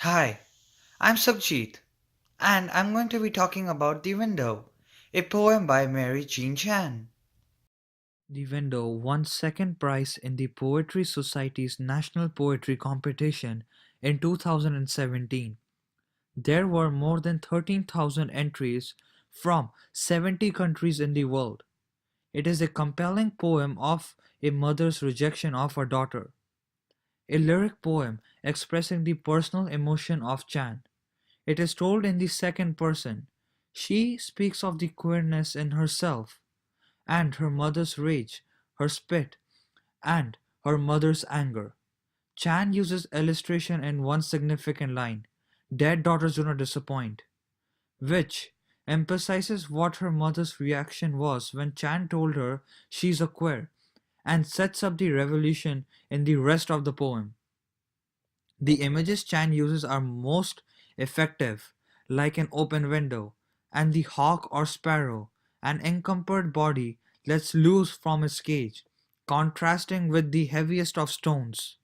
Hi, I'm Subjeet, and I'm going to be talking about The Window, a poem by Mary Jean Chan. The Window won second prize in the Poetry Society's National Poetry Competition in 2017. There were more than 13,000 entries from 70 countries in the world. It is a compelling poem of a mother's rejection of her daughter, a lyric poem expressing the personal emotion of Chan. It is told in the second person. She speaks of the queerness in herself and her mother's rage, her spit, and her mother's anger. Chan uses illustration in one significant line, "Dead daughters do not disappoint," which emphasizes what her mother's reaction was when Chan told her she's a queer, and sets up the revolution in the rest of the poem. The images Chan uses are most effective, like an open window, and the hawk or sparrow, an encumbered body lets loose from its cage, contrasting with the heaviest of stones.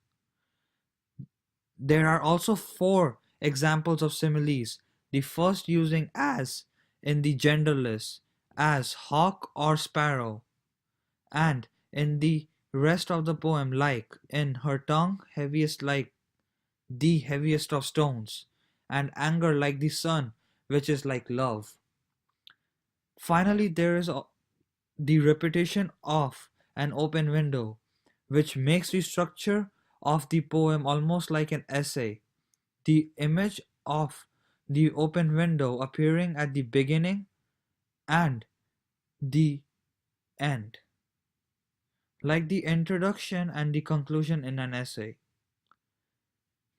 There are also four examples of similes, the first using as in the genderless, as hawk or sparrow, and in the rest of the poem like in her tongue heaviest like the heaviest of stones, and anger like the sun, which is like love. Finally, there is the repetition of an open window, which makes the structure of the poem almost like an essay. The image of the open window appearing at the beginning and the end, like the introduction and the conclusion in an essay.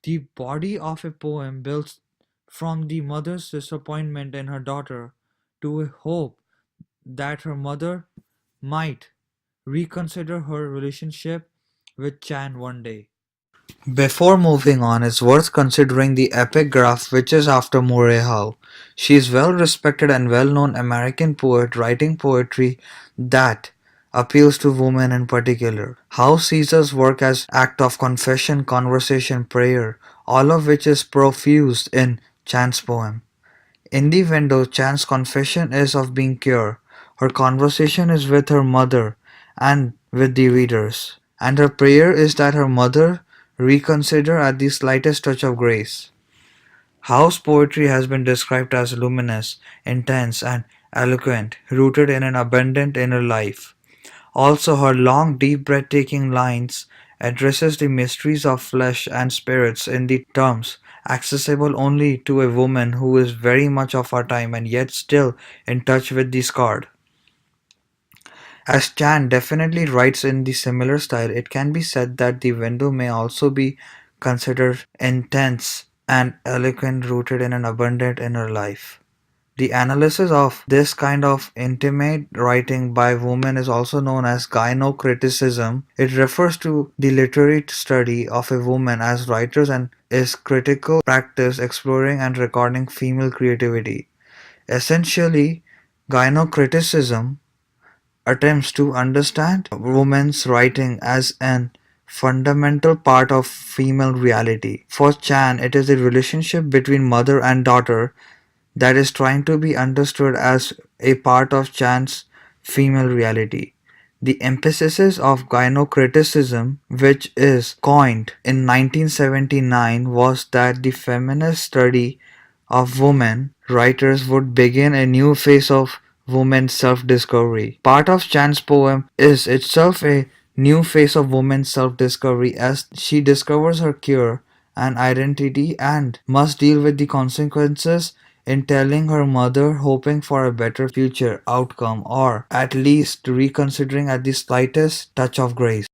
The body of a poem builds from the mother's disappointment in her daughter to a hope that her mother might reconsider her relationship with Chan one day. Before moving on, it's worth considering the epigraph which is after Murray Howe. She is well respected and well known American poet writing poetry that appeals to women in particular. Howe sees her work as act of confession, conversation, prayer, all of which is profused in Chan's poem. In the window, Chan's confession is of being pure. Her conversation is with her mother and with the readers. And her prayer is that her mother reconsider at the slightest touch of grace. Howe's poetry has been described as luminous, intense, and eloquent, rooted in an abundant inner life. Also, her long, deep, breathtaking lines addresses the mysteries of flesh and spirits in the terms accessible only to a woman who is very much of our time and yet still in touch with the scarred. As Chan definitely writes in the similar style, it can be said that the window may also be considered intense and eloquent, rooted in an abundant inner life. The analysis of this kind of intimate writing by women is also known as gynocriticism. It refers to the literary study of a woman as writers and is critical practice exploring and recording female creativity. Essentially, gynocriticism attempts to understand women's writing as an fundamental part of female reality. For Chan, it is the relationship between mother and daughter that is trying to be understood as a part of Chan's female reality. The emphasis of gynocriticism, which is coined in 1979, was that the feminist study of women writers would begin a new phase of women's self-discovery. Part of Chan's poem is itself a new phase of women's self-discovery as she discovers her cure and identity and must deal with the consequences in telling her mother, hoping for a better future outcome or at least reconsidering at the slightest touch of grace.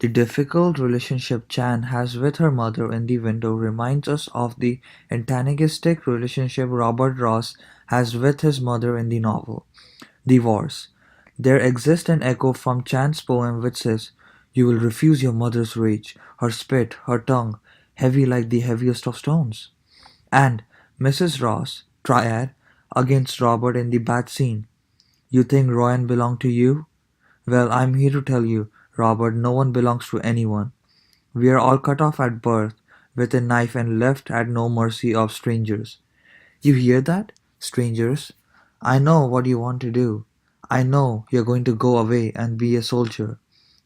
The difficult relationship Chan has with her mother in the window reminds us of the antagonistic relationship Robert Ross has with his mother in the novel, Divorce. There exists an echo from Chan's poem which says, "You will refuse your mother's rage, her spit, her tongue, heavy like the heaviest of stones." And Mrs. Ross, triad, against Robert in the bad scene. "You think Royan belonged to you? Well, I'm here to tell you, Robert, no one belongs to anyone. We are all cut off at birth with a knife and left at no mercy of strangers. You hear that, strangers? I know what you want to do. I know you're going to go away and be a soldier.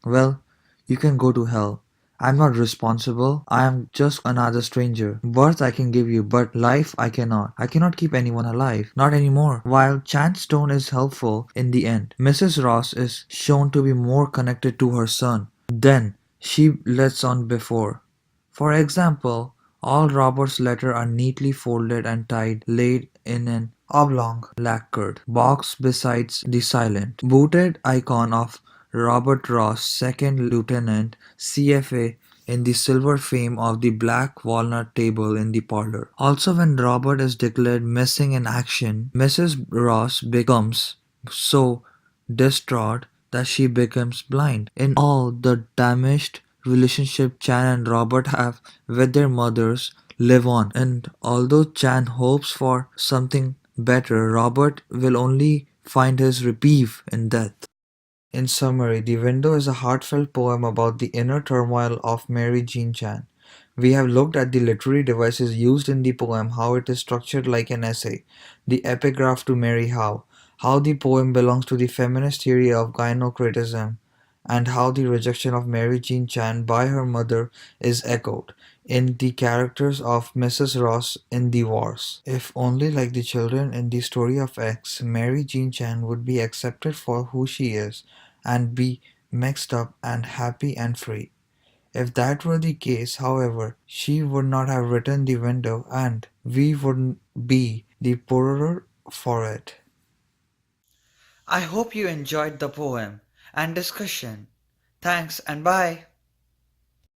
Well, you can go to hell. I'm not responsible. I am just another stranger. Birth I can give you, but life I cannot. I cannot keep anyone alive. Not anymore. While Chance Stone is helpful in the end, Mrs. Ross is shown to be more connected to her son than she lets on before. For example, all Robert's letters are neatly folded and tied, laid in an oblong lacquered box beside the silent, booted icon of Robert Ross, second lieutenant, CFA, in the silver frame of the black walnut table in the parlor. Also, when Robert is declared missing in action, Mrs. Ross becomes so distraught that she becomes blind. In all the damaged relationship Chan and Robert have with their mothers live on, and although Chan hopes for something better, Robert will only find his reprieve in death. In summary, The Window is a heartfelt poem about the inner turmoil of Mary Jean Chan. We have looked at the literary devices used in the poem, how it is structured like an essay, the epigraph to Mary Howe, how the poem belongs to the feminist theory of gynocratism, and how the rejection of Mary Jean Chan by her mother is echoed in the characters of Mrs. Ross in The Wars. If only like the children in the story of X, Mary Jean Chan would be accepted for who she is and be mixed up and happy and free. If that were the case, however, she would not have written The Window and we wouldn't be the poorer for it. I hope you enjoyed the poem and discussion. Thanks and bye.